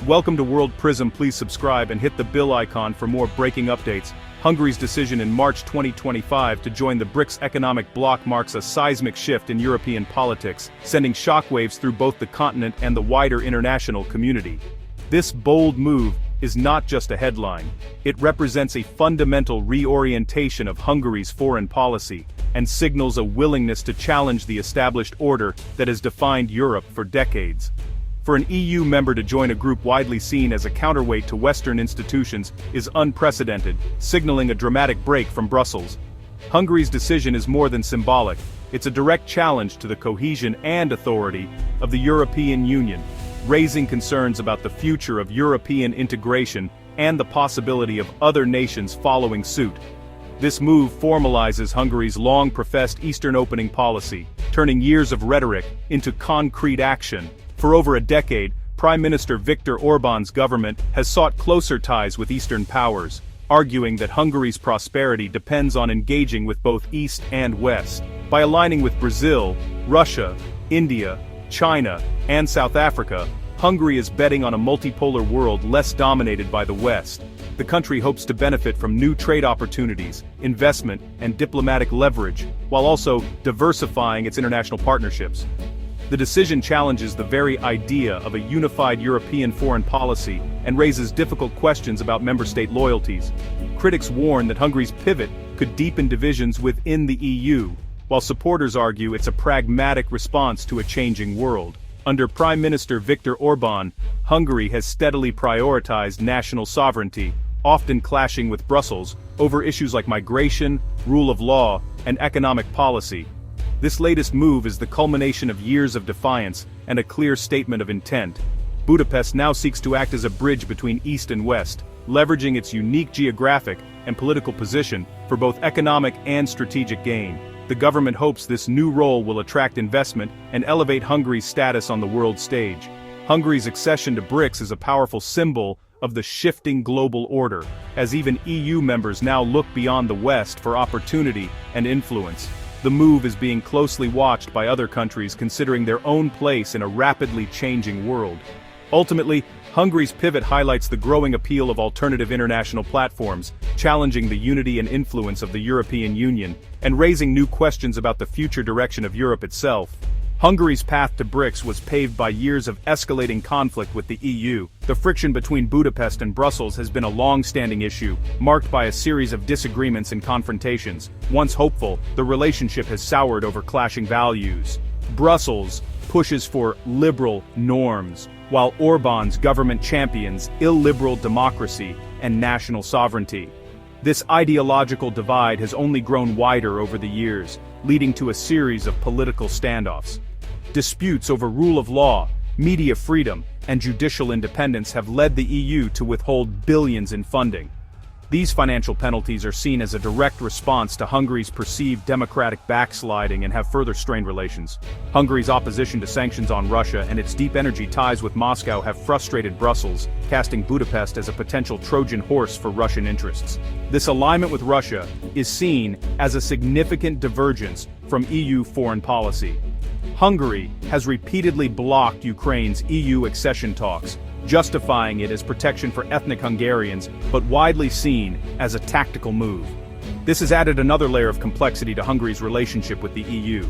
Welcome to World Prism. Please subscribe and hit the bell icon for more breaking updates. Hungary's decision in March 2025 to join the BRICS economic bloc marks a seismic shift in European politics, sending shockwaves through both the continent and the wider international community. This bold move is not just a headline. It represents a fundamental reorientation of Hungary's foreign policy, and signals a willingness to challenge the established order that has defined Europe for decades. For an EU member to join a group widely seen as a counterweight to Western institutions is unprecedented, signaling a dramatic break from Brussels. Hungary's decision is more than symbolic. It's a direct challenge to the cohesion and authority of the European Union, raising concerns about the future of European integration and the possibility of other nations following suit. This move formalizes Hungary's long-professed Eastern opening policy, turning years of rhetoric into concrete action. For over a decade, Prime Minister Viktor Orbán's government has sought closer ties with Eastern powers, arguing that Hungary's prosperity depends on engaging with both East and West. By aligning with Brazil, Russia, India, China, and South Africa, Hungary is betting on a multipolar world less dominated by the West. The country hopes to benefit from new trade opportunities, investment, and diplomatic leverage, while also diversifying its international partnerships. The decision challenges the very idea of a unified European foreign policy and raises difficult questions about member state loyalties. Critics warn that Hungary's pivot could deepen divisions within the EU, while supporters argue it's a pragmatic response to a changing world. Under Prime Minister Viktor Orbán, Hungary has steadily prioritized national sovereignty, often clashing with Brussels over issues like migration, rule of law, and economic policy. This latest move is the culmination of years of defiance and a clear statement of intent. Budapest now seeks to act as a bridge between East and West, leveraging its unique geographic and political position for both economic and strategic gain. The government hopes this new role will attract investment and elevate Hungary's status on the world stage. Hungary's accession to BRICS is a powerful symbol of the shifting global order, as even EU members now look beyond the West for opportunity and influence. The move is being closely watched by other countries considering their own place in a rapidly changing world. Ultimately, Hungary's pivot highlights the growing appeal of alternative international platforms, challenging the unity and influence of the European Union, and raising new questions about the future direction of Europe itself. Hungary's path to BRICS was paved by years of escalating conflict with the EU. The friction between Budapest and Brussels has been a long-standing issue, marked by a series of disagreements and confrontations. Once hopeful, the relationship has soured over clashing values. Brussels pushes for liberal norms, while Orbán's government champions illiberal democracy and national sovereignty. This ideological divide has only grown wider over the years, leading to a series of political standoffs. Disputes over rule of law, media freedom, and judicial independence have led the EU to withhold billions in funding. These financial penalties are seen as a direct response to Hungary's perceived democratic backsliding and have further strained relations. Hungary's opposition to sanctions on Russia and its deep energy ties with Moscow have frustrated Brussels, casting Budapest as a potential Trojan horse for Russian interests. This alignment with Russia is seen as a significant divergence from EU foreign policy. Hungary has repeatedly blocked Ukraine's EU accession talks, justifying it as protection for ethnic Hungarians, but widely seen as a tactical move. This has added another layer of complexity to Hungary's relationship with the EU.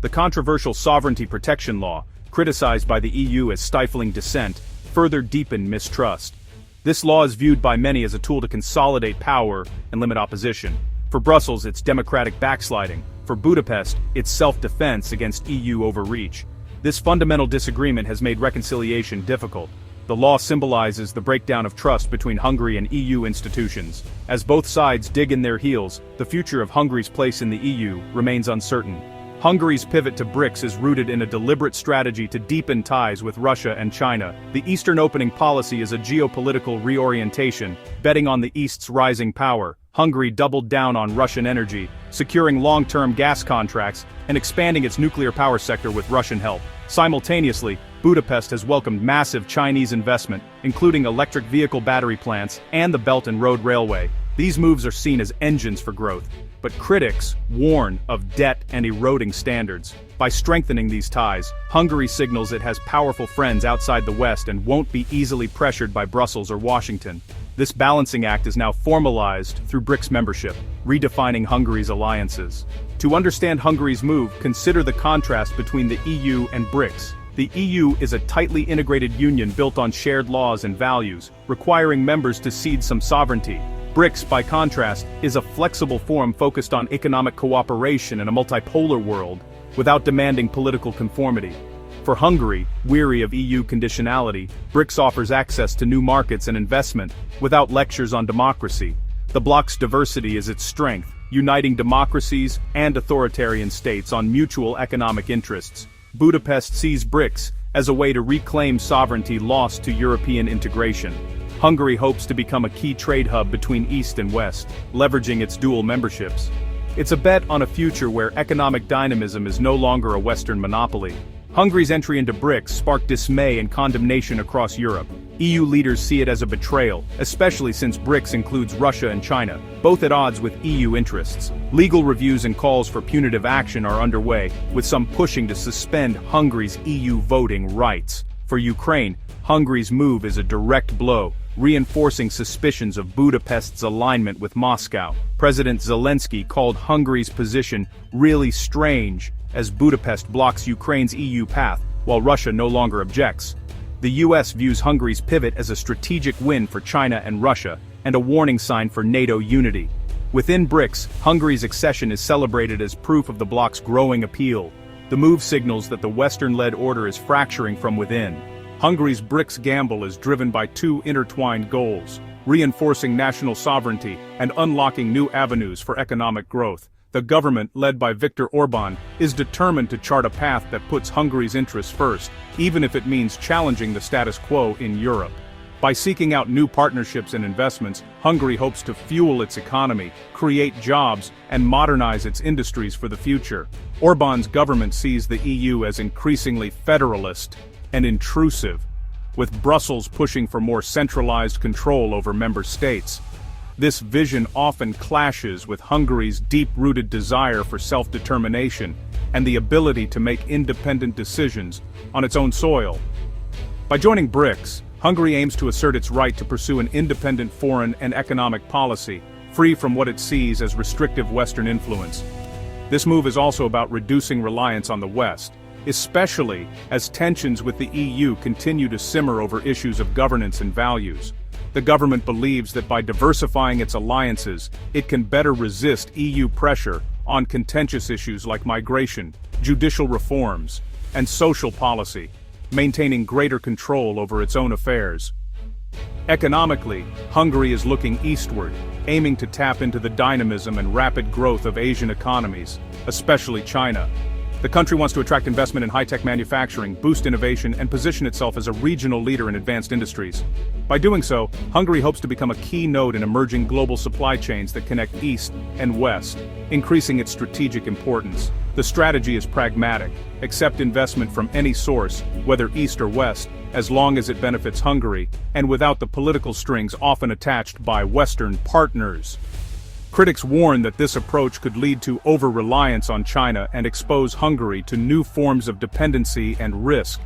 The controversial sovereignty protection law, criticized by the EU as stifling dissent, further deepened mistrust. This law is viewed by many as a tool to consolidate power and limit opposition. For Brussels, it's democratic backsliding. For Budapest, it's self-defense against EU overreach. This fundamental disagreement has made reconciliation difficult. The law symbolizes the breakdown of trust between Hungary and EU institutions. As both sides dig in their heels, the future of Hungary's place in the EU remains uncertain. Hungary's pivot to BRICS is rooted in a deliberate strategy to deepen ties with Russia and China. The Eastern opening policy is a geopolitical reorientation, betting on the East's rising power. Hungary doubled down on Russian energy, securing long-term gas contracts and expanding its nuclear power sector with Russian help. Simultaneously, Budapest has welcomed massive Chinese investment, including electric vehicle battery plants and the Belt and Road Railway. These moves are seen as engines for growth. But but critics warn of debt and eroding standards. By strengthening these ties, Hungary signals it has powerful friends outside the West and won't be easily pressured by Brussels or Washington. This balancing act is now formalized through BRICS membership, redefining Hungary's alliances. To understand Hungary's move, consider the contrast between the EU and BRICS. The EU is a tightly integrated union built on shared laws and values, requiring members to cede some sovereignty. BRICS, by contrast, is a flexible form focused on economic cooperation in a multipolar world, without demanding political conformity. For Hungary, weary of EU conditionality, BRICS offers access to new markets and investment, without lectures on democracy. The bloc's diversity is its strength, uniting democracies and authoritarian states on mutual economic interests. Budapest sees BRICS as a way to reclaim sovereignty lost to European integration. Hungary hopes to become a key trade hub between East and West, leveraging its dual memberships. It's a bet on a future where economic dynamism is no longer a Western monopoly. Hungary's entry into BRICS sparked dismay and condemnation across Europe. EU leaders see it as a betrayal, especially since BRICS includes Russia and China, both at odds with EU interests. Legal reviews and calls for punitive action are underway, with some pushing to suspend Hungary's EU voting rights. For Ukraine, Hungary's move is a direct blow, reinforcing suspicions of Budapest's alignment with Moscow. President Zelensky called Hungary's position really strange, as Budapest blocks Ukraine's EU path, while Russia no longer objects. The US views Hungary's pivot as a strategic win for China and Russia, and a warning sign for NATO unity. Within BRICS, Hungary's accession is celebrated as proof of the bloc's growing appeal. The move signals that the Western-led order is fracturing from within. Hungary's BRICS gamble is driven by two intertwined goals: reinforcing national sovereignty and unlocking new avenues for economic growth. The government, led by Viktor Orbán, is determined to chart a path that puts Hungary's interests first, even if it means challenging the status quo in Europe. By seeking out new partnerships and investments, Hungary hopes to fuel its economy, create jobs, and modernize its industries for the future. Orbán's government sees the EU as increasingly federalist and intrusive, with Brussels pushing for more centralized control over member states. This vision often clashes with Hungary's deep-rooted desire for self-determination and the ability to make independent decisions on its own soil. By joining BRICS, Hungary aims to assert its right to pursue an independent foreign and economic policy, free from what it sees as restrictive Western influence. This move is also about reducing reliance on the West, especially as tensions with the EU continue to simmer over issues of governance and values. The government believes that by diversifying its alliances, it can better resist EU pressure on contentious issues like migration, judicial reforms, and social policy, maintaining greater control over its own affairs. Economically, Hungary is looking eastward, aiming to tap into the dynamism and rapid growth of Asian economies, especially China. The country wants to attract investment in high-tech manufacturing, boost innovation, and position itself as a regional leader in advanced industries. By doing so, Hungary hopes to become a key node in emerging global supply chains that connect East and West, increasing its strategic importance. The strategy is pragmatic: accept investment from any source, whether East or West, as long as it benefits Hungary, and without the political strings often attached by Western partners. Critics warn that this approach could lead to over-reliance on China and expose Hungary to new forms of dependency and risk.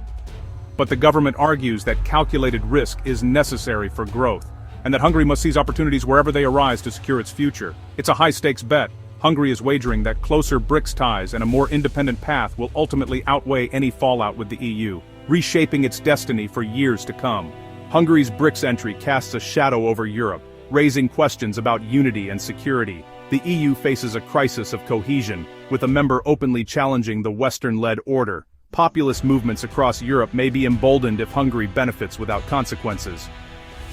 But the government argues that calculated risk is necessary for growth, and that Hungary must seize opportunities wherever they arise to secure its future. It's a high-stakes bet. Hungary is wagering that closer BRICS ties and a more independent path will ultimately outweigh any fallout with the EU, reshaping its destiny for years to come. Hungary's BRICS entry casts a shadow over Europe, raising questions about unity and security. The EU faces a crisis of cohesion, with a member openly challenging the Western-led order. Populist movements across Europe may be emboldened if Hungary benefits without consequences.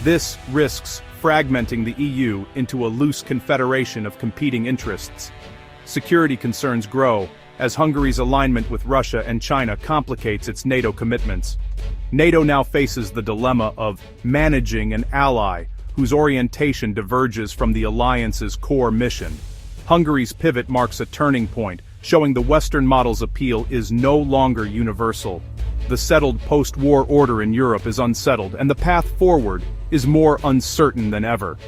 This risks fragmenting the EU into a loose confederation of competing interests. Security concerns grow, as Hungary's alignment with Russia and China complicates its NATO commitments. NATO now faces the dilemma of managing an ally whose orientation diverges from the alliance's core mission. Hungary's pivot marks a turning point, showing the Western model's appeal is no longer universal. The settled post-war order in Europe is unsettled, and the path forward is more uncertain than ever.